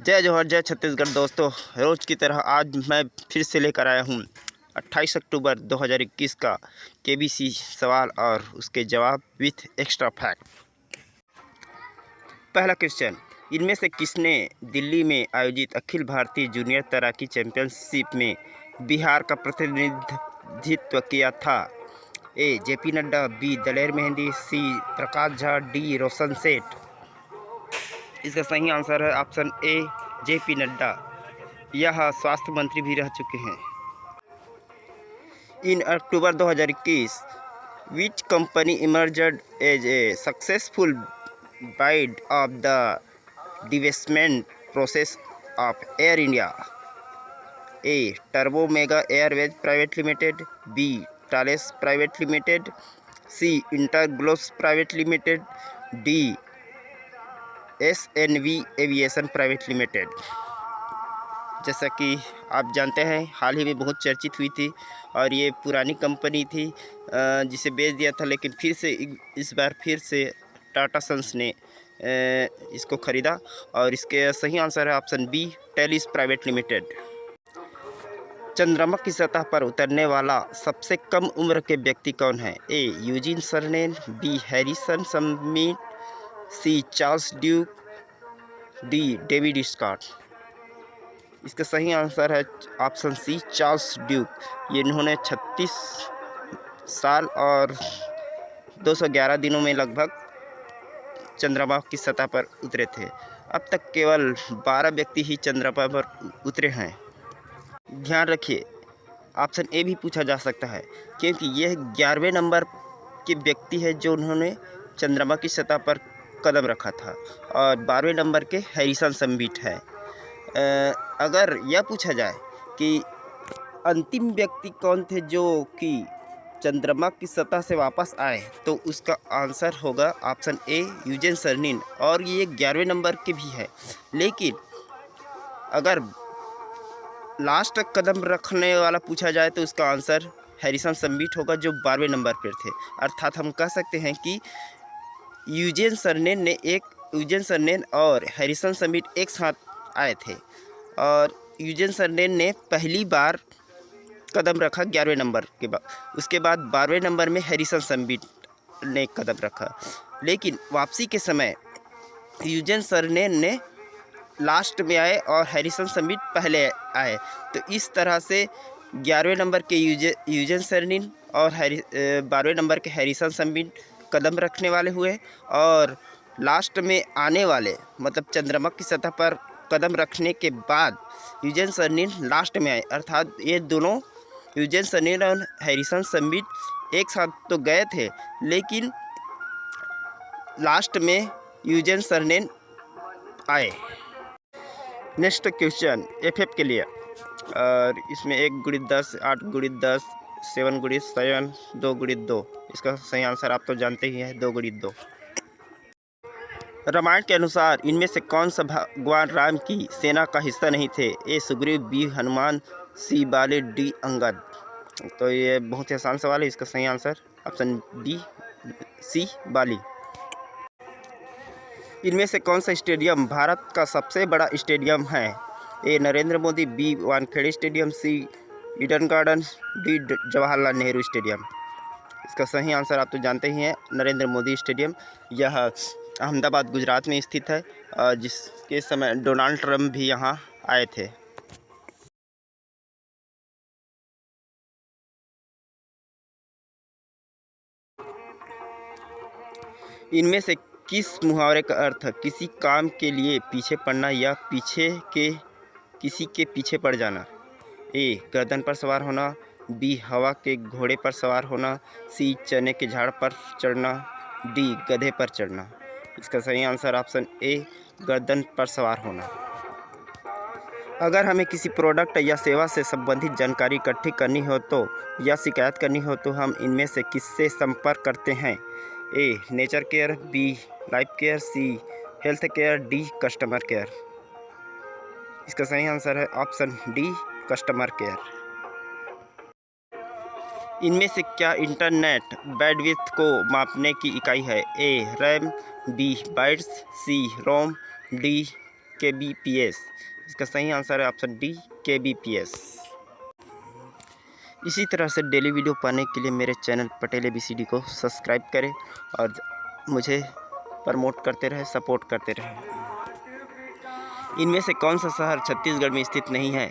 जय जौहर जय छत्तीसगढ़। दोस्तों, रोज़ की तरह आज मैं फिर से लेकर आया हूँ 28 अक्टूबर 2021 का केबीसी सवाल और उसके जवाब विथ एक्स्ट्रा फैक्ट। पहला क्वेश्चन, इनमें से किसने दिल्ली में आयोजित अखिल भारतीय जूनियर तैराकी चैंपियनशिप में बिहार का प्रतिनिधित्व किया था? ए जेपी नड्डा, बी दलेर मेहंदी, सी प्रकाश झा, डी रोशन सेठ। इसका सही आंसर है ऑप्शन ए जेपी नड्डा। यह स्वास्थ्य मंत्री भी रह चुके हैं। In October 2021 which company emerged as a successful bidder of the divestment process of Air India? A Turbo Megha Airways private limited, B Talace private limited, C Interglobes private limited, D SNV aviation private limited. जैसा कि आप जानते हैं, हाल ही में बहुत चर्चित हुई थी और ये पुरानी कंपनी थी जिसे बेच दिया था, लेकिन फिर से इस बार फिर से टाटा सन्स ने इसको ख़रीदा और इसके सही आंसर है ऑप्शन बी टेलिस प्राइवेट लिमिटेड। चंद्रमा की सतह पर उतरने वाला सबसे कम उम्र के व्यक्ति कौन है? A Eugene Cernan, B Harrison Schmitt, C Charles Duke, D David Scott. इसका सही आंसर है ऑप्शन सी चार्ल्स ड्यूक। ये इन्होंने 36 साल और 211 दिनों में लगभग चंद्रमा की सतह पर उतरे थे। अब तक केवल 12 व्यक्ति ही चंद्रमा पर उतरे हैं। ध्यान रखिए, ऑप्शन ए भी पूछा जा सकता है क्योंकि यह 11वें नंबर के व्यक्ति है जो उन्होंने चंद्रमा की सतह पर कदम रखा था और 12वें नंबर के हैरिसन समिट है। अगर यह पूछा जाए कि अंतिम व्यक्ति कौन थे जो कि चंद्रमा की सतह से वापस आए, तो उसका आंसर होगा ऑप्शन ए यूजेन सर्निन, और ये 11वें नंबर के भी है। लेकिन अगर लास्ट कदम रखने वाला पूछा जाए तो उसका आंसर हैरिसन समिट होगा जो 12वें नंबर पर थे। अर्थात हम कह सकते हैं कि यूजेन सर्नेन और हैरिसन समिट एक साथ आए थे और यूजेन सर्नेन ने पहली बार कदम रखा 11वें नंबर के बाद, उसके बाद 12वें नंबर में हैरिसन समिट ने कदम रखा। लेकिन वापसी के समय यूजेन सर्नेन ने लास्ट में आए और हैरिसन समिट पहले आए। तो इस तरह से 11वें नंबर के यूजेन सर्नेन और 12वें नंबर के हैरिसन समिट कदम रखने वाले हुए और लास्ट में आने वाले मतलब चंद्रमा की सतह पर कदम रखने के बाद यूजेन सर्नेन लास्ट में आए। अर्थात ये दोनों यूजेन सर्नेन और हैरिसन समिट एक साथ तो गए थे, लेकिन लास्ट में यूजेन सर्नेन आए। नेक्स्ट क्वेश्चन FF के लिए, और इसमें 1 × 10, 8 × 10, 7 × 7, 2 × 2। इसका सही आंसर आप तो जानते ही हैं, 2 × 2। रामायण के अनुसार इनमें से कौन सा भगवान राम की सेना का हिस्सा नहीं थे? ए सुग्रीव, बी हनुमान, सी बाली, डी अंगद। तो ये बहुत ही आसान सवाल है। इसका सही आंसर ऑप्शन डी सी बाली। इनमें से कौन सा स्टेडियम भारत का सबसे बड़ा स्टेडियम है? A Narendra Modi, B Wankhede stadium, C Eden Garden, D Jawaharlal Nehru stadium. इसका सही आंसर आप तो जानते ही हैं, नरेंद्र मोदी स्टेडियम। यह अहमदाबाद गुजरात में स्थित है और जिसके समय डोनाल्ड ट्रंप भी यहाँ आए थे। इनमें से किस मुहावरे का अर्थ किसी काम के लिए पीछे पड़ना या किसी के पीछे पड़ जाना? ए गर्दन पर सवार होना, बी हवा के घोड़े पर सवार होना, सी चने के झाड़ पर चढ़ना, डी गधे पर चढ़ना। इसका सही आंसर ऑप्शन ए गर्दन पर सवार होना। अगर हमें किसी प्रोडक्ट या सेवा से संबंधित जानकारी इकट्ठी करनी हो तो या शिकायत करनी हो तो हम इनमें से किससे संपर्क करते हैं? A nature care, B life care, C health care, D customer care. इसका सही आंसर है ऑप्शन डी कस्टमर केयर। इनमें से क्या इंटरनेट बैंडविड्थ को मापने की इकाई है? ए रैम, बी बाइट्स, सी रोम, डी KBPS। इसका सही आंसर है ऑप्शन डी KBPS। इसी तरह से डेली वीडियो पाने के लिए मेरे चैनल पटेल ABCD को सब्सक्राइब करें और मुझे प्रमोट करते रहे, सपोर्ट करते रहे। इनमें से कौन सा शहर छत्तीसगढ़ में स्थित नहीं है?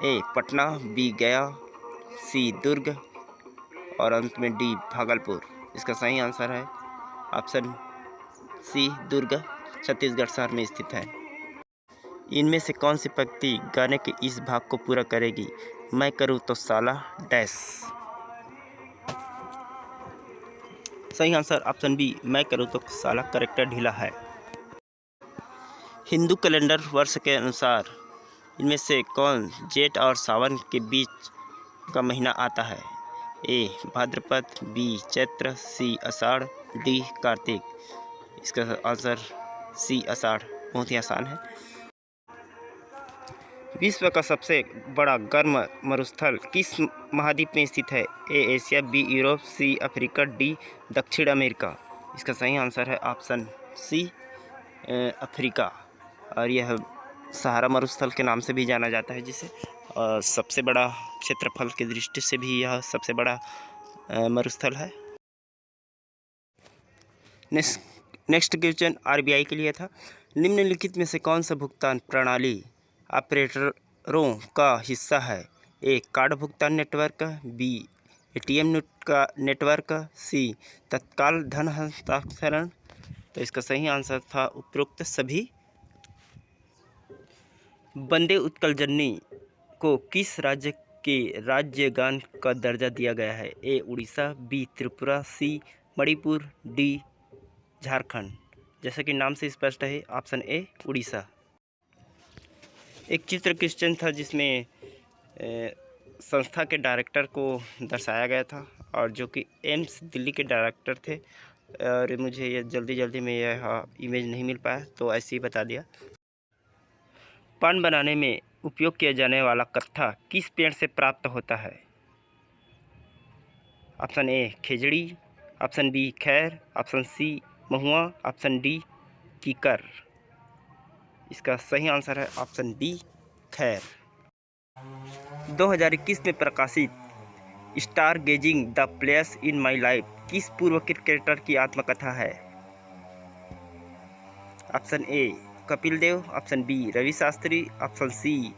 ए पटना, बी गया, सी दुर्ग और अंत में डी भागलपुर। इसका सही आंसर है ऑप्शन सी दुर्ग छत्तीसगढ़ शहर में स्थित है। इनमें से कौन सी पंक्ति गाने के इस भाग को पूरा करेगी? मैं करूँ तो साला डैश। सही आंसर ऑप्शन बी मैं करूँ तो साला करेक्टर ढीला है। हिंदू कैलेंडर वर्ष के अनुसार इनमें से कौन जेठ और सावन के बीच का महीना आता है? ए भाद्रपद, बी चैत्र, सी आषाढ़, डी कार्तिक। इसका आंसर सी आषाढ़। बहुत ही आसान है। विश्व का सबसे बड़ा गर्म मरुस्थल किस महाद्वीप में स्थित है? A Asia, B Europe, C Africa, D दक्षिण अमेरिका। इसका सही आंसर है ऑप्शन सी अफ्रीका। और यह सहारा मरुस्थल के नाम से भी जाना जाता है जिसे, और सबसे बड़ा क्षेत्रफल की दृष्टि से भी यह सबसे बड़ा मरुस्थल है। नेक्स्ट क्वेश्चन RBI के लिए था। निम्नलिखित में से कौन सा भुगतान प्रणाली ऑपरेटरों का हिस्सा है? ए कार्ड भुगतान नेटवर्क, बी ATM का नेटवर्क, सी तत्काल धन हस्तांतरण। तो इसका सही आंसर था उपरोक्त सभी। वंदे उत्कल जननी को किस राज्य के राज्य गान का दर्जा दिया गया है? ए उड़ीसा, बी त्रिपुरा, सी मणिपुर, डी झारखंड। जैसा कि नाम से स्पष्ट है ऑप्शन ए उड़ीसा। एक चित्र क्वेश्चन था जिसमें संस्था के डायरेक्टर को दर्शाया गया था और जो कि एम्स दिल्ली के डायरेक्टर थे, और मुझे ये जल्दी में यह इमेज नहीं मिल पाया तो ऐसे ही बता दिया। पान बनाने में उपयोग किया जाने वाला कत्था किस पेड़ से प्राप्त होता है? ऑप्शन ए खेजड़ी, ऑप्शन बी खैर, ऑप्शन सी महुआ, ऑप्शन डी कीकर। इसका सही आंसर है ऑप्शन डी खैर। 2021 में प्रकाशित star gazing the players in my life किस पूर्व क्रिकेटर की आत्मकथा है? Option A Kapil Dev, option B Ravi Shastri, option C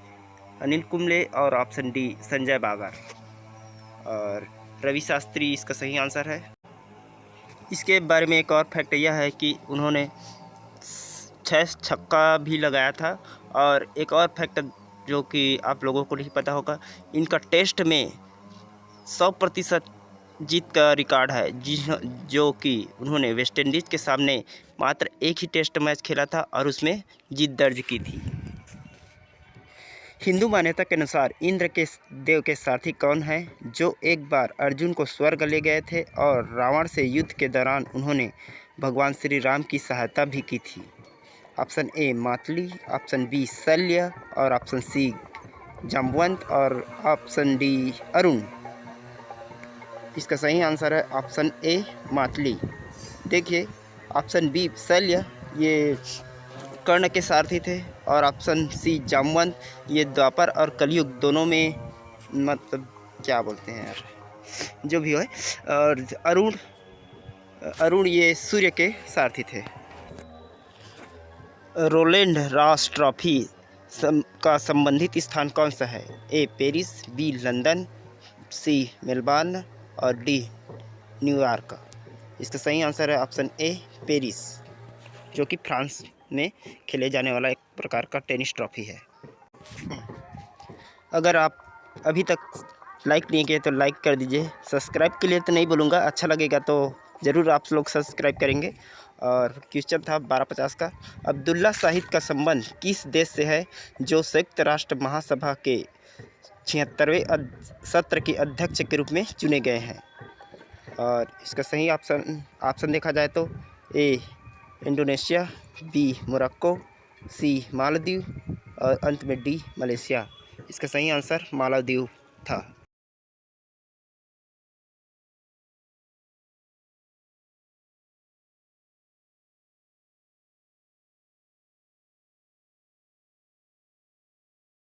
Anil Kumble और ऑप्शन डी संजय बागर। और रवि शास्त्री इसका सही आंसर है। इसके बारे में एक और फैक्ट यह है कि उन्होंने 6 छक्का भी लगाया था। और एक और फैक्ट जो कि आप लोगों को नहीं पता होगा, इनका टेस्ट में 100% जीत का रिकॉर्ड है, जो कि उन्होंने वेस्ट इंडीज़ के सामने मात्र एक ही टेस्ट मैच खेला था और उसमें जीत दर्ज की थी। हिंदू मान्यता के अनुसार इंद्र के देव के सारथी कौन है जो एक बार अर्जुन को स्वर्ग ले गए थे और रावण से युद्ध के दौरान उन्होंने भगवान श्री राम की सहायता भी की थी? Option A Matali, option B Shalya और ऑप्शन सी जाम्बवंत और ऑप्शन डी अरुण। इसका सही आंसर है ऑप्शन ए मातली। देखिए ऑप्शन बी शल्य ये कर्ण के सारथी थे और ऑप्शन सी जामवंत ये द्वापर और कलयुग दोनों में, मतलब क्या बोलते हैं यार, जो भी हो। और अरुण ये सूर्य के सारथी थे। रोलैंड रॉस ट्रॉफी का संबंधित स्थान कौन सा है? ए पेरिस, बी लंदन, सी मेलबर्न और डी न्यूयॉर्क। इसका सही आंसर है ऑप्शन ए पेरिस, जो कि फ्रांस में खेले जाने वाला एक प्रकार का टेनिस ट्रॉफी है। अगर आप अभी तक लाइक नहीं किए तो लाइक कर दीजिए। सब्सक्राइब के लिए तो नहीं बोलूँगा, अच्छा लगेगा तो ज़रूर आप लोग सब्सक्राइब करेंगे। और क्वेश्चन था 1250 का, अब्दुल्ला शाहिद का संबंध किस देश से है जो संयुक्त राष्ट्र महासभा के 76वें सत्र के अध्यक्ष के रूप में चुने गए हैं? और इसका सही ऑप्शन देखा जाए तो ए इंडोनेशिया, बी मोरक्को, सी मालदीव और अंत में डी मलेशिया। इसका सही आंसर मालदीव था।